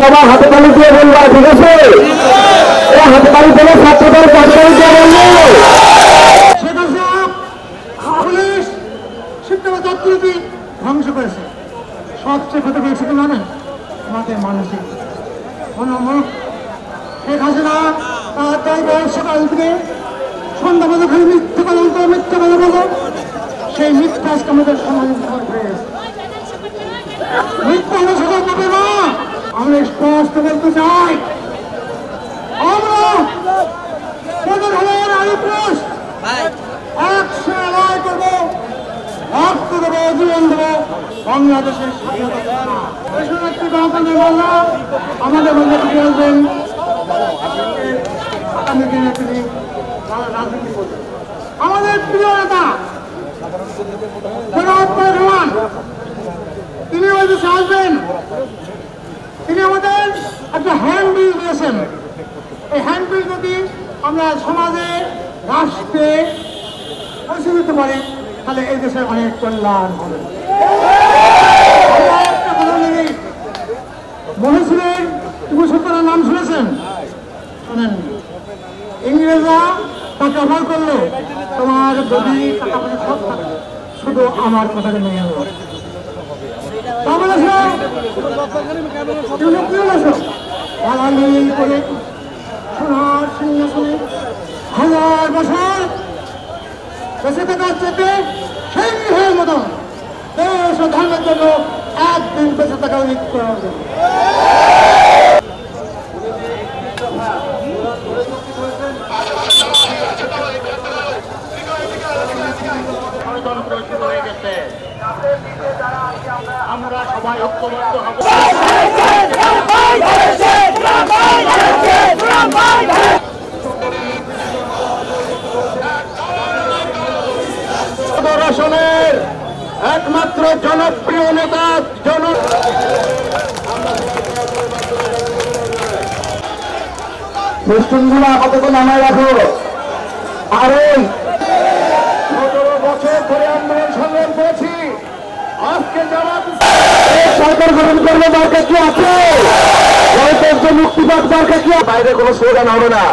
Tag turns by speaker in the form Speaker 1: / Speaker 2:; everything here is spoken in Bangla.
Speaker 1: আবার হাতে তালি দিয়ে বলবা, ঠিক আছে? হাতে তালি দিলে ছাত্রদের হাতে তালি দিয়ে বলবো। পুলিশ শিক্ষা অর্থনীতি ধ্বংস করেছে। সবচেয়ে ক্ষতি করেছে কি জানেন? আমাদের মানসিক শেখ হাসিনা তার সকাল থেকে সন্ধ্যা পর্যন্ত খালি মিথ্যা কথা বলো। সেই মিথ্যা আজকে আমাদের সমাজে হয়ে গেছে। মিথ্যা আমরা সকাল পাবে না। আমরা স্পষ্ট বলতে চাই, আমরা লড়াই করবো, রক্ত দেবো, জীবন দেবো বাংলাদেশের স্বাধীনতা। আমাদের মধ্যে ফিরে আসবেন আগামী দিনে তিনি রাজনীতি করবেন। আমাদের প্রিয় নেতা রহমান তিনি ওই দেশে আসবেন। তিনি আমাদের একটা হ্যান্ড বিল দিয়েছেন। এই হ্যান্ড বিল যদি আমরা সমাজে রাষ্ট্রে পৌঁছে দিতে পারি তাহলে এই দেশে অনেক কল্যাণ হবে। মহসিনের যুবসত্তরের নাম শুনেছেন? শোনেননি? ইংরেজরা তাকে অফার করলো, তোমার যদি টাকা পয়সা সব থাকে, শুধু আমার কথাকে নিয়ে নেব। করে সোনার সিংহাসনে 1000 বছর বেঁচে থাকার চেয়ে সিংহের মতন দেশ ও ধর্মের জন্য একদিন বেঁচে থাকা উচিত করা হবে। আমরা সবাই ঐক্যবদ্ধ হব। আসনের একমাত্র জনপ্রিয় নেতা ফেস্টুনগুলো আপাতত নামায় রাখো। আর 17 বছর ধরে আন্দোলন সংগ্রাম করেছি। আজকে যারা সরকার গঠন করবে দরকার কি আছে? মুক্তিবাদ দরকার কি? বাইরে কোনো স্লোগান হবে না।